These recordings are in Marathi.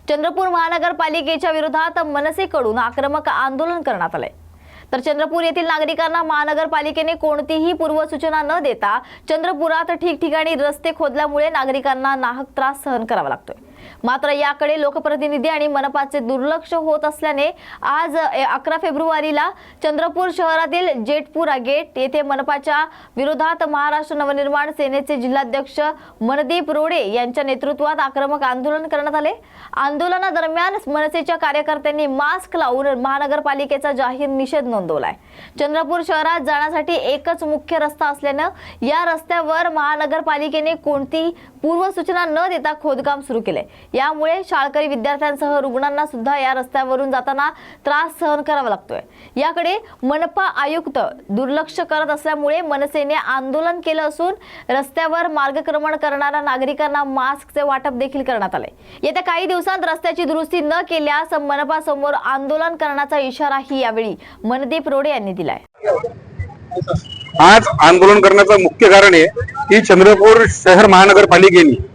चंद्रपूर महानगरपालिकेच्या विरोधात मनसेकडून आक्रमक आंदोलन करण्यात आले। तर चंद्रपूर येथील नागरिकांना महानगरपालिकेने कोणतीही पूर्वसूचना न देता चंद्रपुरात ठिकठिकाणी रस्ते खोदल्यामुळे नागरिकांना नाहक त्रास सहन करावा लागतोय। मात्र याकडे लोकप्रतिनिधी आणि मनपाचे दुर्लक्ष होत असल्याने आज 11 फेब्रुवारीला चंद्रपूर शहरातील जेटपुरा गेट येथे मनपाच्या विरोधात महाराष्ट्र नवनिर्माण सेनेचे जिल्हाध्यक्ष मनदीप रोडे यांच्या नेतृत्वात आक्रमक आंदोलन करण्यात आले। आंदोलनादरम्यान मनसेच्या कार्यकर्त्यांनी मास्क लावून महानगरपालिकेचा जाहीर निषेध नोंदवलाय। चंद्रपूर शहरात जाण्यासाठी एकच मुख्य रस्ता असल्याने या रस्त्यावर महानगरपालिकेने कोणतीही पूर्वसूचना न देता खोदकाम सुरू केले। यामुळे शाळकरी विद्यार्थ्यांसह रुग्णांना सुद्धा या रस्त्यावरून जाताना त्रास सहन करावा लागतोय। याकडे मनपा आयुक्त दुर्लक्ष करत असल्यामुळे मनसेने आंदोलन केलं असून रस्त्यावर मार्गक्रमण करणाऱ्या नागरिकांना मास्कचे वाटप देखील करण्यात आले। येत्या काही दिवसांत रस्त्याची दुरुस्ती न केल्यास मनपा समोर आंदोलन करण्याचा इशाराही यावेळी मनदीप रोडे यांनी दिलाय। आज आंदोलन करण्याचं मुख्य कारण आहे की चंद्रपूर शहर महानगरपालिकेने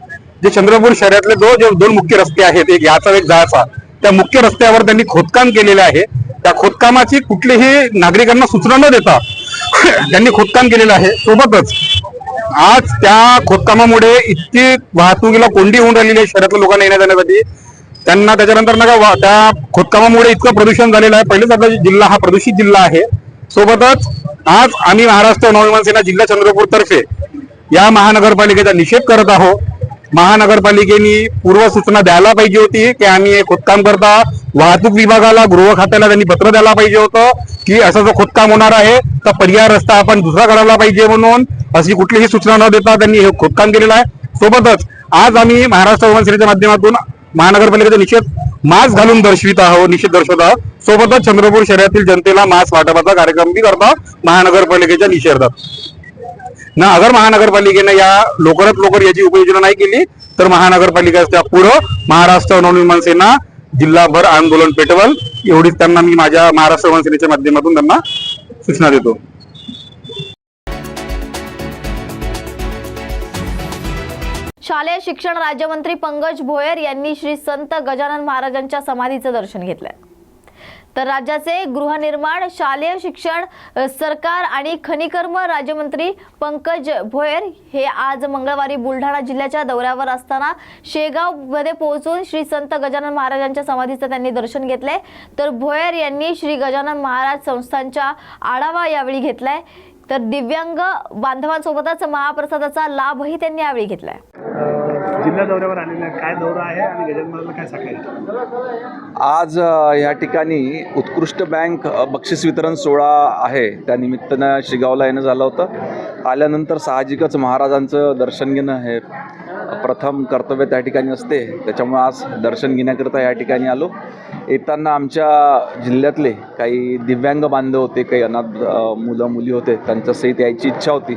जे चंद्रपूर शहरातले दोन मुख्य रस्ते आहेत, एक याचा एक जायचा, त्या मुख्य रस्त्यावर त्यांनी खोदकाम केलेले आहे। त्या खोदकामाची कुठलीही नागरिकांना सूचना न देता त्यांनी खोदकाम केलेलं आहे। सोबतच आज त्या खोदकामामुळे इतकी वाहतुकीला कोंडी होऊन राहिलेली आहे शहरातल्या लोकांना येण्या जाण्यासाठी। त्यांना त्याच्यानंतर नका त्या खोदकामामुळे इतकं प्रदूषण झालेलं आहे। पहिलेच आपला जिल्हा हा प्रदूषित जिल्हा आहे। सोबतच आज आम्ही महाराष्ट्र नवनिर्माण सेना जिल्हा चंद्रपूर तर्फे या महानगरपालिकेचा निषेध करत आहोत। महानगरपालिकेने पूर्वसूचना द्यायला पाहिजे होती की आम्ही खोदकाम करता वाहतूक विभागाला, गृह खात्याला त्यांनी पत्र द्यायला पाहिजे होतं की असं जो खोदकाम होणार आहे तर पर्याय रस्ता आपण दुसरा काढायला पाहिजे, म्हणून अशी कुठलीही सूचना न देता त्यांनी हे खोदकाम केलेलं आहे। सोबतच आज आम्ही महाराष्ट्र नवनिर्माण सेनेच्या माध्यमातून महानगरपालिकेचा मास्क घालून निषेध दर्शवत आहोत। सोबतच चंद्रपूर शहरातील जनतेला मास्क वाटपाचा कार्यक्रम भी करता महानगरपालिकेच्या निषेधार्थ ना। अगर महानगरपालिकेने या लवकरात लवकर याची उपाययोजना नाही केली तर महानगरपालिकेच्या पुढे महाराष्ट्र नवनिर्माण सेना जिल्हाभर आंदोलन पेटवल, एवढीच त्यांना मी माझ्या महाराष्ट्र नवनिर्माण सेनेच्या माध्यमातून त्यांना सूचना देतो। शालेय शिक्षण राज्यमंत्री पंकज भोयर यांनी श्री संत गजानन महाराजांच्या समाधीचं दर्शन घेतलं। तर राज्याचे गृहनिर्माण, शालेय शिक्षण, सरकार आणि खनिकर्म राज्यमंत्री पंकज भोयर हे आज मंगळवारी बुलढाणा जिल्ह्याच्या दौऱ्यावर असताना शेगाव मध्ये पोहोचून श्री संत गजानन महाराजांच्या समाधीचं त्यांनी दर्शन घेतलंय। तर भोयर यांनी श्री गजानन महाराज संस्थांचा आढावा यावेळी घेतलाय। तर दिव्यांग बांधवांसोबतच महाप्रसादाचा लाभही त्यांनी यावेळी घेतलाय। जिल्हा दौऱ्यावर आलेला काय दौरा आहे आणि गजानन महाराजला काय सांगायचं? आज या ठिकाणी उत्कृष्ट बँक बक्षीस वितरण सोहळा आहे, त्या निमित्तानं शेगावला येणं झालं होतं। आल्यानंतर साहजिकच महाराजांचं दर्शन घेणं हे प्रथम कर्तव्य त्या ठिकाणी असते, त्याच्यामुळे आज दर्शन घेण्याकरता या ठिकाणी आलो। येताना आमच्या जिल्ह्यातले काही दिव्यांग बांधव होते, काही अनाथ मुलं मुली होते, त्यांच्यासहित यायची इच्छा होती।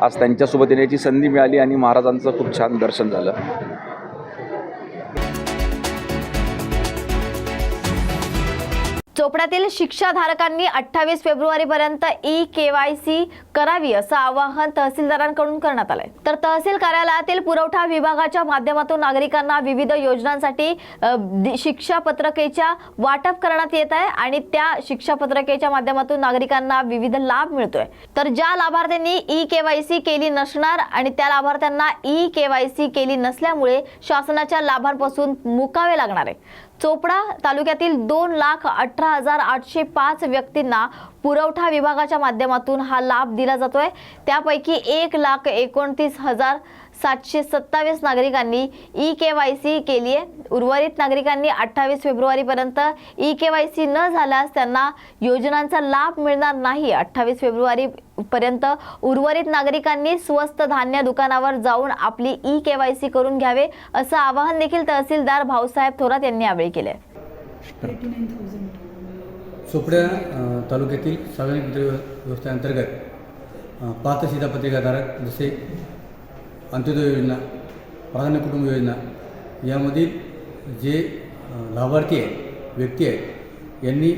आज त्यांच्यासोबत येण्याची संधी मिळाली आणि महाराजांचं खूप छान दर्शन झालं। चोपड्यातील शिक्षाधारकांनी 28 फेब्रुवारीपर्यंत ई-केवायसी करावी असं आवाहन तहसीलदारांकडून करण्यात आलंय। तर तहसील कार्यालयातील पुरवठा विभागाच्या माध्यमातून नागरिकांना विविध योजनांसाठी शिक्षापत्रकेच्या वाटप करण्यात येत आहे आणि त्या शिक्षापत्रकेच्या माध्यमातून नागरिकांना विविध लाभ मिळतोय। तर ज्या लाभार्थ्यांनी ई-केवायसी केली नसणार आणि त्या लाभार्थ्यांना ई-केवायसी केली नसल्यामुळे शासनाच्या लाभांपासून मुकावे लागणार आहे। चोपडा तालुक्यातील 2,18,805 व्यक्तींना पुरवठा विभागाच्या माध्यमातून हा लाभ दिला जातोय। त्यापैकी 1,29,727 नागरिकांनी ई-केवायसी केली आहे। उर्वरित नागरिकांनी 28 फेब्रुवारीपर्यंत ई-केवायसी न झाल्यास त्यांना योजनांचा लाभ मिळणार नाही। 28 फेब्रुवारीपर्यंत उर्वरित नागरिकांनी स्वस्त धान्य दुकानावर जाऊन आपली ई-केवायसी करून घ्यावे असं आवाहन देखील तहसीलदार भाऊसाहेब थोरात यांनी यावेळी केले। चोपड्या तालुक्यातील सार्वजनिक वितरण व्यवस्थेअंतर्गत पात्र शिधापत्रिकाधारक जसे अंत्योदय योजना, प्राधान्य कुटुंब योजना यामधील जे लाभार्थी आहेत, व्यक्ती आहेत, यांनी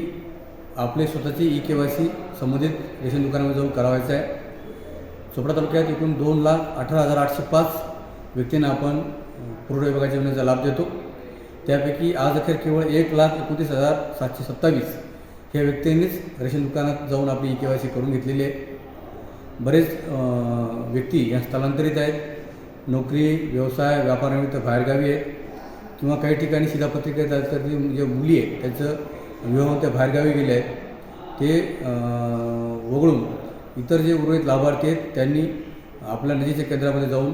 आपले स्वतःची ई-केवायसी संबंधित रेशन दुकानामध्ये जाऊन करावायचं आहे। चोपडा तालुक्यात एकूण 2,18,805 व्यक्तींना आपण पुरवठा विभागाच्या योजनेचा लाभ देतो। त्यापैकी आज अखेर केवळ 1,29,727 ह्या व्यक्तींनीच रेशन दुकानात जाऊन आपली KYC करून घेतलेली आहे. बरेच व्यक्ती या स्थलांतरित आहेत, नोकरी, व्यवसाय, व्यापारानिमित्त बाहेरगावी आहेत किंवा काही ठिकाणी शिधापत्रिकेत जे मुली आहेत त्यांचं विवाह त्या बाहेरगावी गेले आहेत. ते वगळून इतर जे उर्वरित लाभार्थी आहेत त्यांनी आपल्या नजीकच्या केंद्रामध्ये जाऊन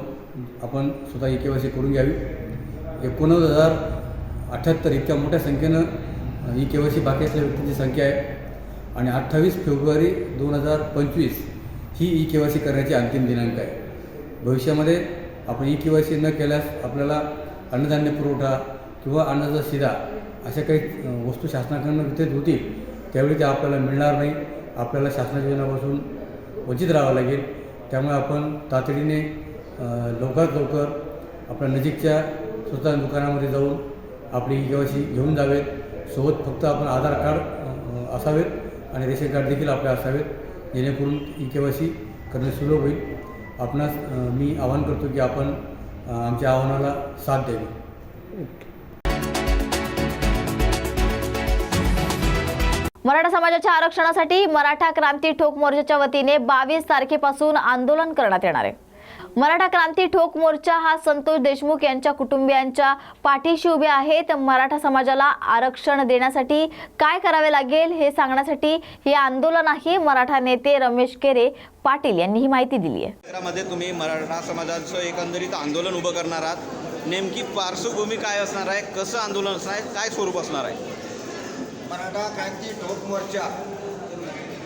आपण स्वतः KYC करून घ्यावी. 19,078 इतक्या मोठ्या संख्येनं KYC बाकी असलेल्या व्यक्तींची संख्या आहे आणि 28 फेब्रुवारी 2025 ही KYC करण्याची अंतिम दिनांक आहे. भविष्यामध्ये आपण KYC न केल्यास आपल्याला अन्नधान्य पुरवठा किंवा अन्नाचा शिधा अशा काही वस्तू शासनाकडून वितरित होतील त्यावेळी ते आपल्याला मिळणार नाही. आपल्याला शासनाच्या योजनापासून वंचित राहावं लागेल. त्यामुळे आपण तातडीने लवकरात लवकर आपल्या नजीकच्या स्वतः दुकानामध्ये जाऊन आपली KYC घेऊन जावेत. सोबत फक्त आपण आधार कार्ड असावेत आणि रेशन कार्ड देखील आपले असावेत, जेणेकरून KYC करणे सुलभ होईल. आपणास मी आवाहन करतो की आपण आमच्या आव्हानाला साथ द्यावी. मराठा समाजाच्या आरक्षणासाठी मराठा क्रांती ठोक मोर्चाच्या वतीने 22 तारखेपासून आंदोलन करण्यात येणार आहे. मराठा क्रांती ठोक मोर्चा हा संतोष देशमुख यांच्या कुटुंबियांच्या पाठीशी उभे आहेत. मराठा समाजाला आरक्षण देण्यासाठी काय करावे लागेल हे सांगण्यासाठी हे आंदोलन आहे. मराठा नेते रमेश केरे पाटील यांनी ही माहिती दिली आहे. मध्ये तुम्ही मराठा समाजाचं एकंदरीत आंदोलन उभं करणार आहात. नेमकी पार्श्वभूमी काय असणार आहे, कसं आंदोलन असणार आहे, काय स्वरूप असणार आहे? मराठा क्रांती ठोक मोर्चा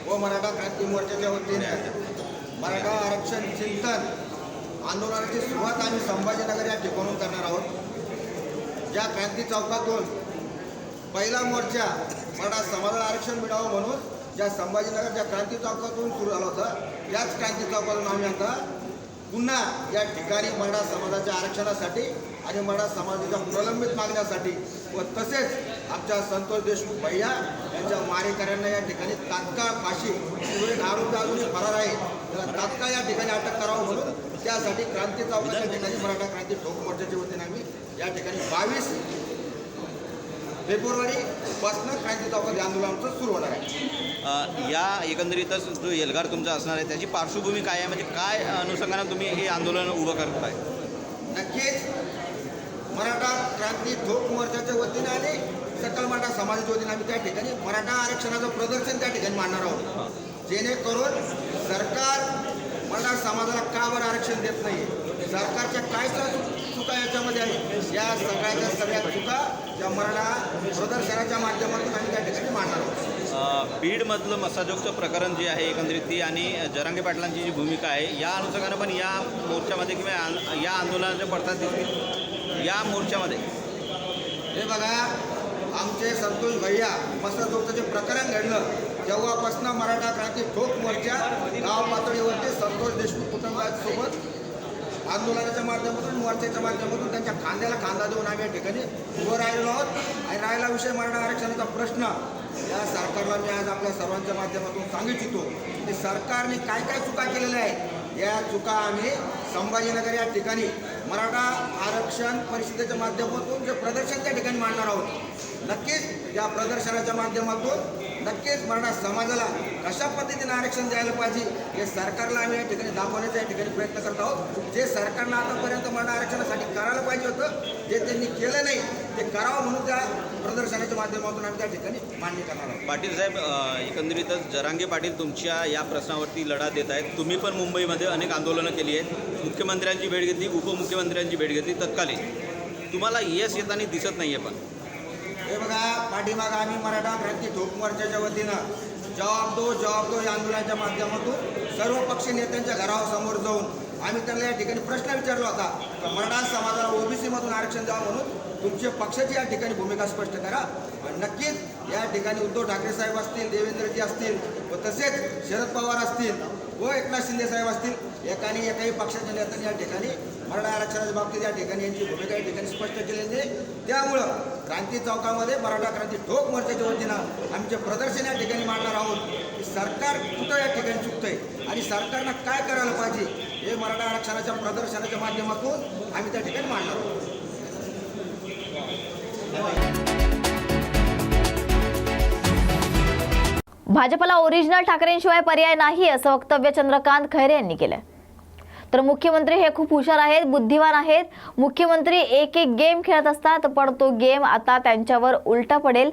व मराठा क्रांती मोर्चाच्या वतीने मराठा आरक्षण चिंतन आंदोलनाची सुरुवात आम्ही संभाजीनगर या ठिकाणून करणार आहोत. ज्या क्रांती चौकातून पहिला मोर्चा मराठा समाजाला आरक्षण मिळावं म्हणून ज्या संभाजीनगर ज्या क्रांती चौकातून सुरू झाला होता, याच क्रांती चौकातून आम्ही आता पुन्हा या ठिकाणी मराठा समाजाच्या आरक्षणासाठी आणि मराठा समाजाच्या प्रलंबित मागण्यासाठी व तसेच आमच्या संतोष देशमुख भैया यांच्या मारेकऱ्यांना या ठिकाणी तात्काळ फाशी, आरोपी अजूनही फरार आहे, त्याला तात्काळ या ठिकाणी अटक करावं म्हणून त्यासाठी क्रांती चौकाच्या ठिकाणी मराठा क्रांती ठोक मोर्चाच्या वतीने आम्ही या ठिकाणी 22 फेब्रुवारीपासून क्रांती चौकात आंदोलन आमचं सुरू होणार आहे. या एकंदरीतच जो एल्गार तुमचा असणार आहे त्याची पार्श्वभूमी काय आहे, म्हणजे काय अनुषंगाने तुम्ही हे आंदोलन उभं करताय? नक्कीच मराठा क्रांती ठोक मोर्चाच्या वतीने आणि सकल मराठा समाजाच्या वतीने आम्ही त्या ठिकाणी मराठा आरक्षणाचं प्रदर्शन त्या ठिकाणी मांडणार आहोत, जेणेकरून सरकार मराठा समाजाला का बरं आरक्षण देत नाही, सरकारच्या काय चुका याच्यामध्ये आहे, या सगळ्या चुका या मराठा प्रदर्शनाच्या माध्यमातून आम्ही त्या ठिकाणी मांडणार आहोत. बीडमधलं मसाजोगचं प्रकरण जे आहे एकंदरीत ती आणि जरांगे पाटलांची जी भूमिका आहे या अनुषंगानं पण या मोर्चामध्ये किंवा या आंदोलनाच्या पडतात दिसतील या मोर्चामध्ये. हे बघा, आमचे संतोष भैया मसाजोगचं जे प्रकरण घडलं तेव्हापासून मराठा क्रांती ठोक मोर्चा गाव पातळीवरती संतोष देशमुख कुटुंबासोबत आंदोलनाच्या माध्यमातून मोर्चाच्या माध्यमातून त्यांच्या खांद्याला खांदा देऊन आम्ही या ठिकाणी उभं राहिलो आहोत. आणि राहिला विषय मराठा आरक्षणाचा प्रश्न, या सरकारला मी आज आपल्या सर्वांच्या माध्यमातून सांगू इच्छितो की सरकारने काय काय चुका केलेल्या आहेत. या चुका आम्ही संभाजीनगर या ठिकाणी मराठा आरक्षण परिषदेच्या माध्यमातून जे प्रदर्शन त्या ठिकाणी मांडणार आहोत. नक्कीच या प्रदर्शनाच्या माध्यमातून नक्कीच मराठा समाजाला कशा पद्धतीने आरक्षण द्यायला पाहिजे हे सरकारला आम्ही या ठिकाणी दाखवण्याचा या ठिकाणी प्रयत्न करत आहोत. जे सरकारनं आतापर्यंत मराठा आरक्षणासाठी करायला पाहिजे होतं जे त्यांनी केलं नाही ते करावं म्हणून त्या प्रदर्शनाच्या माध्यमातून आम्ही त्या ठिकाणी मान्य करणार आहोत. पाटील साहेब, एकंदरीतच जरांगे पाटील तुमच्या या प्रश्नावरती लढा देत आहेत. तुम्ही पण मुंबईमध्ये अनेक आंदोलनं केली आहेत, मुख्यमंत्र्यांची भेट घेतली, उपमुख्यमंत्र्यांची भेट घेतली तत्कालीन. तुम्हाला यश येताना दिसत नाही आहे. पण हे बघा, पाठीमागं आम्ही मराठा क्रांती ठोक मोर्चाच्या वतीनं जवाब दो या आंदोलनाच्या माध्यमातून सर्व पक्षीय नेत्यांच्या घरासमोर जाऊन आम्ही त्यांना या ठिकाणी प्रश्न विचारला होता की मराठा समाजाला ओबीसीमधून आरक्षण द्यावं म्हणून तुमच्या पक्षाची या ठिकाणी भूमिका स्पष्ट करा. आणि नक्कीच या ठिकाणी उद्धव ठाकरे साहेब असतील, देवेंद्रजी असतील व तसेच शरद पवार असतील व एकनाथ शिंदे साहेब असतील, एकाही पक्षाच्या नेत्यांनी या ठिकाणी मराठा आरक्षणाच्या बाबतीत या ठिकाणी यांची भूमिका या ठिकाणी स्पष्ट केलेली आहे. त्यामुळं क्रांती चौकामध्ये मराठा क्रांती ठोक मोर्चाच्या वतीनं आमचे प्रदर्शन या ठिकाणी मांडणार आहोत की सरकार कुठं या ठिकाणी चुकतंय आणि सरकारनं काय करायला पाहिजे हे मराठा आरक्षणाच्या प्रदर्शनाच्या माध्यमातून आम्ही त्या ठिकाणी मांडणार आहोत. भाजपला ओरिजिनल ठाकरेंशिवाय पर्याय नाही असं वक्तव्य चंद्रकांत खैरे यांनी केलंय. तर मुख्यमंत्री हे खूप हुशार आहेत, बुद्धिवान आहेत. मुख्यमंत्री एक एक गेम खेळत असतात, पण तो गेम आता त्यांच्यावर उलटा पडेल.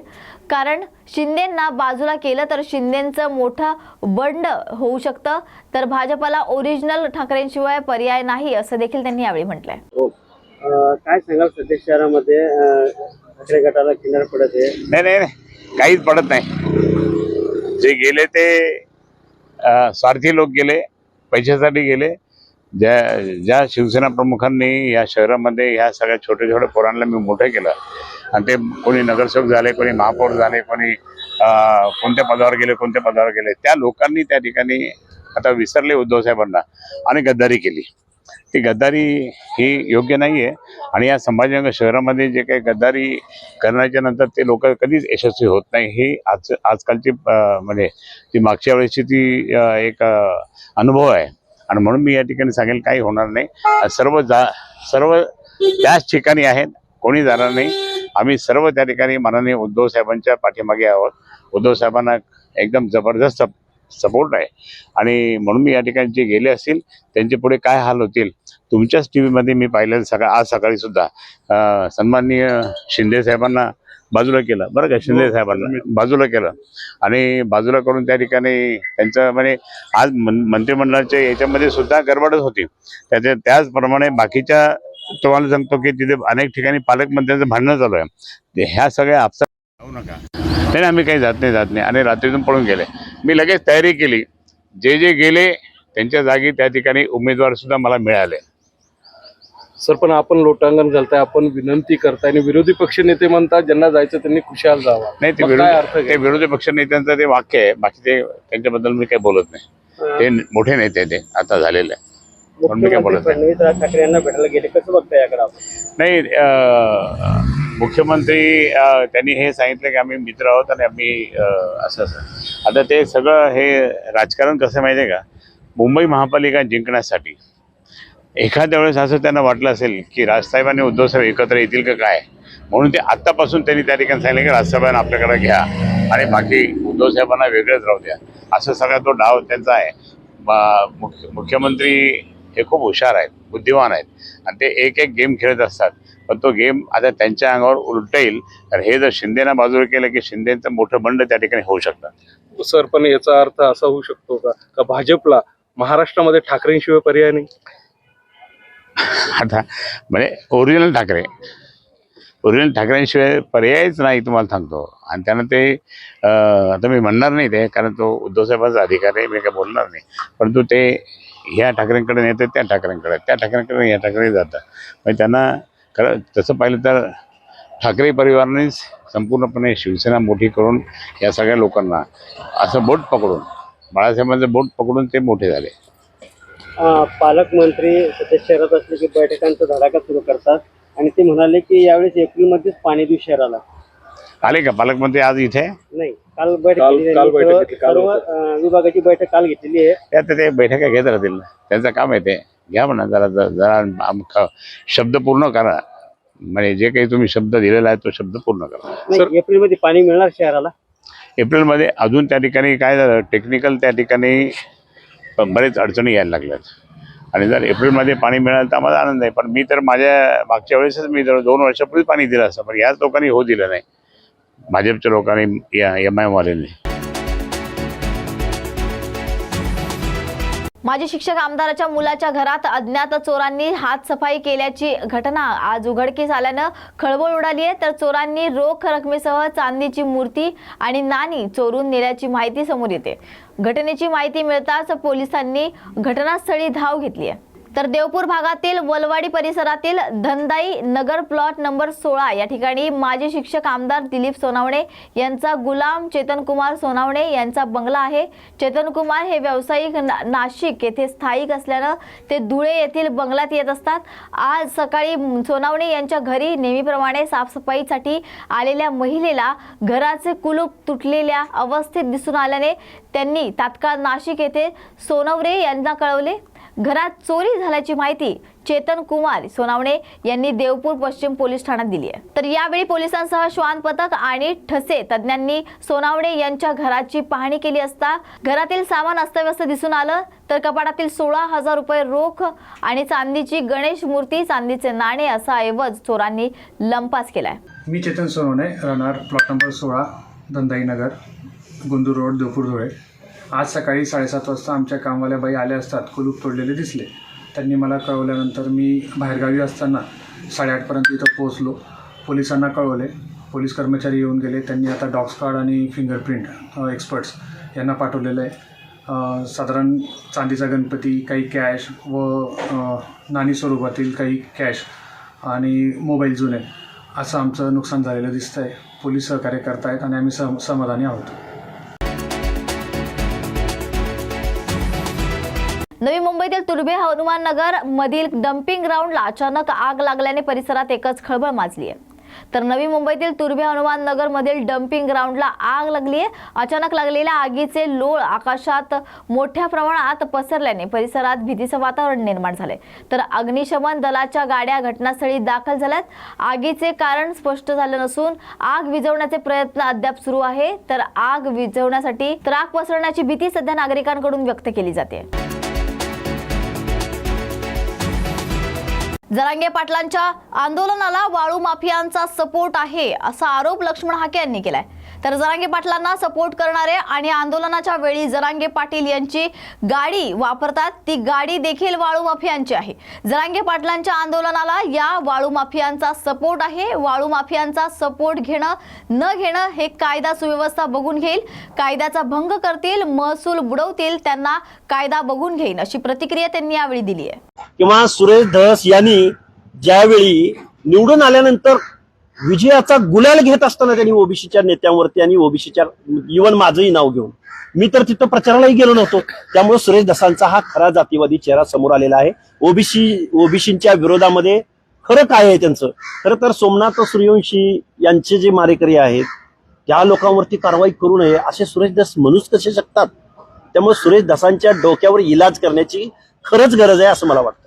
कारण शिंदेंना बाजूला केलं तर शिंदेंचं मोठं बंड होऊ शकतं. तर भाजपला ओरिजिनल ठाकरेंशिवाय पर्याय नाही असं देखील त्यांनी यावेळी म्हटलंय. काय सांगाल सध्या शहरामध्ये ठाकरे गटाला किनार पडत आहे? नाही काहीच पडत नाही. जे गेले ते स्वार्थी लोक गेले, पैशासाठी गेले. ज्या शिवसेना प्रमुखांनी या शहरामध्ये ह्या सगळ्या छोट्या छोट्या पोरांना मी मोठं केलं आणि ते कोणी नगरसेवक झाले, कोणी महापौर झाले, कोणी कोणत्या पदावर गेले, त्या लोकांनी त्या ठिकाणी आता विसरले उद्धव साहेबांना आणि गद्दारी केली. ती गद्दारी ही योग्य नाही आहे. आणि या संभाजीनगर शहरामध्ये जे काही गद्दारी करण्याच्या नंतर ते लोक कधीच यशस्वी होत नाही. ही आजकालची म्हणजे ती मागच्या वेळेची ती एक अनुभव आहे. आणि म्हणून मी या ठिकाणी सांगेल काही होणार नाही. सर्व त्याच ठिकाणी आहेत, कोणी जाणार नाही. आम्ही सर्व त्या ठिकाणी माननीय उद्धव साहेबांच्या पाठीमागे आहोत. उद्धव साहेबांना एकदम जबरदस्त सपोर्ट आहे. आणि म्हणून मी या ठिकाणी जे गेले असतील त्यांचे पुढे काय हाल होतील तुमच्याच टी व्हीमध्ये मी पाहिलं. आज सकाळी सुद्धा सन्माननीय शिंदे साहेबांना बाजूला केलं, बरं का, शिंदे साहेबांना बाजूला केलं. आणि बाजूला करून त्या ठिकाणी त्यांचं म्हणजे आज मंत्रिमंडळाच्या याच्यामध्ये सुद्धा गडबडच होती. त्याचप्रमाणे बाकीच्या तुम्हाला सांगतो की तिथे अनेक ठिकाणी पालकमंत्र्यांचं भांडणं चालू आहे. ह्या सगळ्या आपसात जाऊ नका. नाही आम्ही काही जात नाही आणि रात्रीतून पळून गेले. मी लगेच तयारी केली. जे गेले त्यांच्या जागी त्या ठिकाणी उमेदवार सुद्धा मला मिळाले. सर, पण आपण लोटांगण घालताय, आपण विनंती करताय आणि विरोधी पक्ष नेते म्हणतात ज्यांना जायचं त्यांनी खुशाल जावा. नाही, ते विरोधी पक्ष नेत्यांचं ते वाक्य आहे. बाकी ते त्यांच्याबद्दल मी काही बोलत नाही. ते मोठे नेते ते आता झालेले आहे, पण मी काय बोलत नाही. फडणवीस राज ठाकरे यांना भेटायला गेले, कसं बघताय याकडे आपण? नाही, मुख्यमंत्री त्यांनी हे सांगितलं की आम्ही मित्र आहोत आणि आम्ही असं. आता ते सगळं हे राजकारण कसं माहिती आहे का, मुंबई महापालिका जिंकण्यासाठी एखाद्या वेळेस असं त्यांना वाटलं असेल की राजसाहेब आणि उद्धवसाहेब एकत्र येतील का काय, म्हणून ते आत्तापासून त्यांनी त्या ठिकाणी सांगितलं की राजसाहेबांना आपल्याकडे घ्या आणि बाकी उद्धवसाहेबांना वेगळेच राहू द्या. असं सगळा तो डाव त्यांचा आहे. मुख्यमंत्री हे खूप हुशार आहेत, बुद्धिवान आहेत आणि ते एक एक गेम खेळत असतात. पण तो गेम आता त्यांच्या अंगावर उलटा येईल. तर हे जर शिंदेना बाजूला केलं की शिंदेचं मोठं बंड त्या ठिकाणी होऊ शकतं. सर, पण याचा अर्थ असा होऊ शकतो का भाजपला महाराष्ट्रामध्ये ठाकरेंशिवाय पर्याय नाही? आता म्हणजे ओरिजिनल ठाकरेंशिवाय पर्यायच नाही तुम्हाला सांगतो. आणि त्यांना ते आता मी म्हणणार नाही ते, कारण तो उद्धवसाहेबांचा अधिकार आहे, मी काय बोलणार नाही. परंतु ते ह्या ठाकरेंकडे नेतात, त्या ठाकरेंकडे या ठाकरे जातात. म्हणजे त्यांना खरं तसं पाहिलं तर ठाकरे परिवारानेच संपूर्णपणे शिवसेना मोठी करून या सगळ्या लोकांना असं बोट पकडून, बाळासाहेबांचं बोट पकडून ते मोठे झाले. पालकमंत्री सध्या शहरात असले की बैठकांचा धडाका सुरू करतात आणि ते म्हणाले की यावेळेस एप्रिलमध्येच पाणी देऊ शहराला. आले का पालकमंत्री आज इथे? नाही, काल सर्व विभागाची बैठक काल घेतलेली आहे. त्यात ते बैठका घेत राहतील, त्यांचं काम आहे ते. घ्या म्हणा, जरा शब्द पूर्ण करा. म्हणजे जे काही तुम्ही शब्द दिलेला आहे तो शब्द पूर्ण करा. नाही, एप्रिलमध्ये पाणी मिळणार शहराला? एप्रिलमध्ये अजून त्या ठिकाणी काय झालं, टेक्निकल त्या ठिकाणी बरेच अडचणी यायला लागल्यात. आणि जर एप्रिलमध्ये पाणी मिळालं तर आम्हाला आनंद आहे. पण मी तर माझ्या मागच्या वेळेसच मी जर 2 वर्षापूर्वी पाणी दिलं असतं, पण याच लोकांनी होऊ दिलं नाही, भाजपच्या लोकांनी, MIM वाल्यांनी. माजी शिक्षक आमदाराच्या मुलाच्या घरात अज्ञात चोरांनी हातसफाई केल्याची घटना आज उघडकीस आल्यानं खळबळ उडाली आहे. तर चोरांनी रोख रकमेसह चांदीची मूर्ती आणि नाणी चोरून नेल्याची माहिती समोर येते. घटनेची माहिती मिळताच पोलिसांनी घटनास्थळी धाव घेतली आहे. तर देवपूर भागातील वलवाडी परिसरातील धनदाई नगर प्लॉट नंबर 16 या ठिकाणी माजी शिक्षक आमदार दिलीप सोनावणे यांचा गुलाम चेतनकुमार सोनावणे यांचा बंगला आहे. चेतनकुमार हे व्यावसायिक नाशिक येथे स्थायिक असल्यानं ते धुळे येथील बंगल्यात येत असतात. आज सकाळी सोनावणे यांच्या घरी नेहमीप्रमाणे साफसफाईसाठी आलेल्या महिलेला घराचे कुलूप तुटलेल्या अवस्थेत दिसून आल्याने त्यांनी तात्काळ नाशिक येथे सोनवणे यांना कळवले. घरात चोरी झाल्याची माहिती चेतन कुमार सोनावणे यांनी देवपूर पश्चिम पोलीस ठाण्यात दिली आहे। तर यावेळी पोलिसांसह श्वान पथक आणि ठसे तज्ञांनी सोनावणे यांच्या घराची पाहणी केली असता घरातील सामान अस्तव्यस्त दिसून आलं। तर कपाटातील 16,000 रुपये रोख आणि चांदीची गणेश मूर्ती, चांदीचे नाणे असा ऐवज चोरांनी लंपास केलाय। मी चेतन सोनवणे, राहणार प्लॉट नंबर 16, दंदाई नगर, गुंदूर रोड, देवपूर, धुळे। आज सकाळी 7:30 वाजता आमच्या कामवाल्या बाई आल्या असतात कुलूप तोडलेले दिसले। त्यांनी मला कळवल्यानंतर मी बाहेरगावी असताना 8:30 पर्यंत इथं पोहोचलो। पोलिसांना कळवले, पोलीस कर्मचारी येऊन गेले। त्यांनी आता डॉग स्क्वॉड आणि फिंगरप्रिंट एक्सपर्ट्स यांना पाठवलेलं आहे। साधारण चांदीचा गणपती, काही कॅश व नाणी स्वरूपातील काही कॅश आणि मोबाईल जुने असं आमचं नुकसान झालेलं दिसतं आहे। पोलीस सहकार्य करतायत आणि आम्ही समाधानी आहोत। नवी मुंबईतील तुर्भे हनुमान नगर मधील डम्पिंग ग्राउंडला अचानक आग लागल्याने परिसरात एकच खळबळ माजली आहे। तर नवी मुंबईतील तुर्भे हनुमान नगर मधील डम्पिंग ग्राउंडला आग लागली आहे। अचानक लागलेल्या आगीचे लोळ आकाशात मोठ्या प्रमाणात पसरल्याने परिसरात भीतीचं वातावरण निर्माण झाले। तर अग्निशमन दलाच्या गाड्या घटनास्थळी दाखल झाल्यात। आगीचे कारण स्पष्ट झाले नसून आग विझवण्याचे प्रयत्न अद्याप सुरू आहे। तर आग विझवण्यासाठी आग पसरण्याची भीती सध्या नागरिकांकडून व्यक्त केली जाते। जरांगे पाटलांच्या आंदोलनाला वाळू माफियांचा सपोर्ट आहे असा आरोप लक्ष्मण हाके यांनी केलाय। तर जरांगे पाटलांना सपोर्ट करणारे आणि आंदोलनाच्या वेळी जरांगे पाटील यांची गाडी वापरतात ती गाडी देखील वाळू माफियांची आहे। जरांगे पाटलांच्या आंदोलनाला या वाळू माफियांचा सपोर्ट आहे। वाळू माफियांचा सपोर्ट घेणं न घेणं हे कायदा सुव्यवस्था बघून घेईल। कायद्याचा भंग करतील, महसूल बुडवतील, त्यांना कायदा बघून घेईल अशी प्रतिक्रिया त्यांनी यावेळी दिली आहे। किंवा सुरेश धस यांनी ज्यावेळी निवडून आल्यानंतर विजयाचा गुलाल घेत असताना त्यांनी ओबीसीच्या नेत्यांवरती आणि ओबीसीच्या इव्हन माझंही नाव घेऊन मी तर तिथं प्रचारालाही गेलो नव्हतो। त्यामुळे सुरेश धसांचा हा खरा जातीवादी चेहरा समोर आलेला आहे। ओबीसीच्या विरोधामध्ये खरं काय आहे त्यांचं, खरं तर सोमनाथ सूर्यवंशी यांचे जे मारेकरी आहेत त्या लोकांवरती कारवाई करू नये असे सुरेश धस म्हणूच कसे शकतात। त्यामुळे सुरेश धसांच्या डोक्यावर इलाज करण्याची खरंच गरज आहे असं मला वाटतं।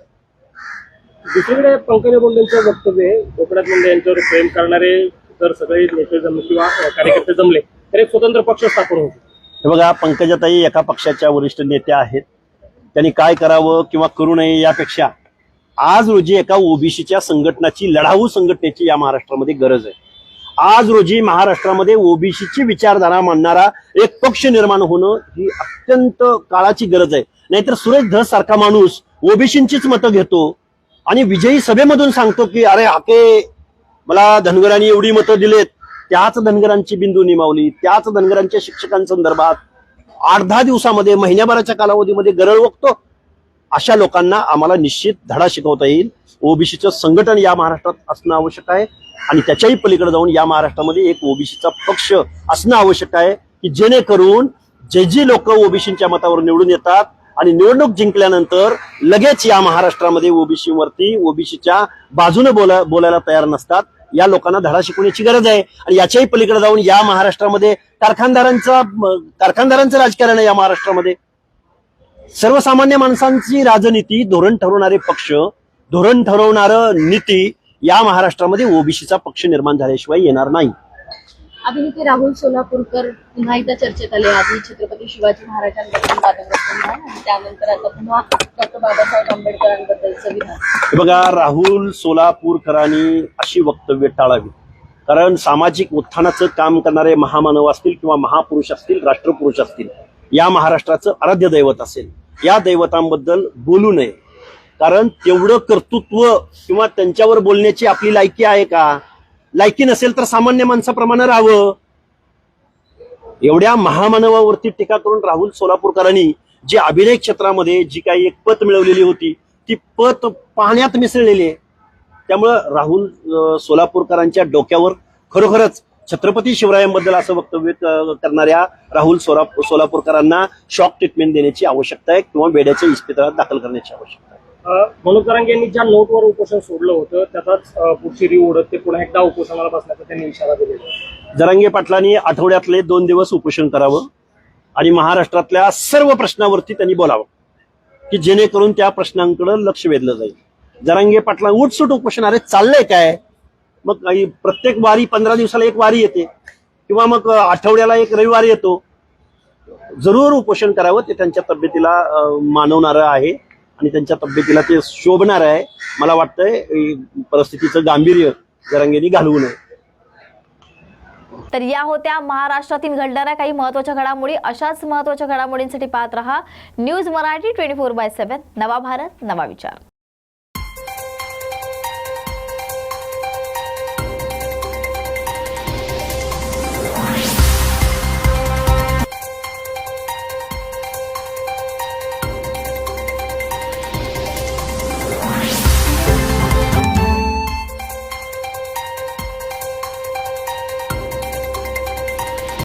दुसरीकडे पंकजा मुंडेंचं वक्तव्य आहे, गोपीनाथ मुंडे यांच्यावर प्रेम करणारे जर सगळे नेते जमले किंवा कार्यकर्ते जमले तर एक स्वतंत्र पक्ष स्थापन होतो। हे बघा, पंकजाताई एका पक्षाच्या वरिष्ठ नेत्या आहेत। त्यांनी काय करावं किंवा करू नये यापेक्षा आज रोजी एका ओबीसीच्या संघटनाची, लढाऊ संघटनेची या महाराष्ट्रामध्ये गरज आहे। आज रोजी महाराष्ट्रामध्ये ओबीसीची विचारधारा मांडणारा एक पक्ष निर्माण होणं ही अत्यंत काळाची गरज आहे। नाहीतर सुरेश धस सारखा माणूस ओबीसींचीच मतं घेतो आणि विजयी सभेमधून सांगतो की अरे हाके, मला धनगरांनी एवढी मतं दिलेत, त्याच धनगरांची बिंदू निमावली, त्याच धनगरांच्या शिक्षकांसंदर्भात 8-10 दिवसामध्ये, महिन्याभराच्या कालावधीमध्ये गरळ ओकतो। अशा लोकांना आम्हाला निश्चित धडा शिकवता येईल। ओबीसीचं संघटन या महाराष्ट्रात असणं आवश्यक आहे आणि त्याच्याही पलीकडे जाऊन या महाराष्ट्रामध्ये एक ओबीसीचा पक्ष असणं आवश्यक आहे की जेणेकरून जे लोक ओबीसीच्या मतावर निवडून येतात आणि निवडणूक जिंकल्यानंतर लगेच या महाराष्ट्रामध्ये ओबीसीवरती, ओबीसीच्या बाजूने बोलायला तयार नसतात, या लोकांना धडा शिकवण्याची गरज आहे। आणि याच्याही पलीकडे जाऊन या महाराष्ट्रामध्ये कारखानदारांचं राजकारण आहे। या महाराष्ट्रामध्ये सर्वसामान्य माणसांची राजनीती, धोरण ठरवणारे पक्ष, धोरण ठरवणारं नीती या महाराष्ट्रामध्ये ओबीसीचा पक्ष निर्माण झाल्याशिवाय येणार नाही। अभिनेते राहुल सोलापूरकर पुन्हा एकदा चर्चेत आले। आधी छत्रपती शिवाजी महाराजांबद्दल वादग्रस्त विधान आणि त्यानंतर आता पुन्हा डॉक्टर बाबासाहेब आंबेडकरांबद्दलचं विधान। बघा, राहुल सोलापूरकरांनी अशी वक्तव्य टाळावी, कारण सामाजिक उत्थानाचं काम करणारे महामानव असतील किंवा महापुरुष असतील, राष्ट्रपुरुष असतील, या महाराष्ट्राचं आराध्य दैवत असेल, या दैवतांबद्दल बोलू नये। कारण तेवढं कर्तृत्व किंवा त्यांच्यावर बोलण्याची आपली लायकी आहे का? लायकी नसेल तर सामान्य माणसाप्रमाणे राहावं। एवढ्या महामानवावरती टीका करून राहुल सोलापूरकरांनी जी अभिनय क्षेत्रामध्ये जी काही एक पत मिळवलेली होती ती पत पाण्यात मिसळलेली आहे। त्यामुळं राहुल सोलापूरकरांच्या डोक्यावर खरोखरच छत्रपती शिवरायांबद्दल असं वक्तव्य करणाऱ्या राहुल सोलापूरकरांना शॉक ट्रीटमेंट देण्याची आवश्यकता आहे किंवा बेड्याच्या इस्पितळात दाखल करण्याची आवश्यकता आहे। मनोज जरांगे यांनी ज्या नोटवर उपोषण सोडलं होतं त्याचाच पुढची रिओढत ते पुन्हा एकदा उपोषणाला बसण्याचा त्यांनी इशारा दिलेला। जरांगे पाटलांनी आठवड्यातले 2 दिवस उपोषण करावं आणि महाराष्ट्रातल्या सर्व प्रश्नावरती त्यांनी बोलावं की जेणेकरून त्या प्रश्नांकडे लक्ष वेधलं जाईल। जरांगे पाटला उठसूट उपोषण, अरे चाललंय काय? मग प्रत्येक वारी 15 दिवसाला एक वारी येते किंवा मग आठवड्याला एक रविवार येतो. जरूर उपोषण करावं, ते त्यांच्या तब्येतीला मानवणारं आहे आणि त्यांच्या तब्येतीला ते शोभणार आहे. मला वाटतंय परिस्थितीचं गांभीर्य जरांगेंनी घालवू नये. तर या होत्या महाराष्ट्रातील घडणाऱ्या काही महत्त्वाच्या घडामोडी. अशाच महत्त्वाच्या घडामोडींसाठी पाहत रहा न्यूज मराठी 24/7. नवा भारत, नवा विचार.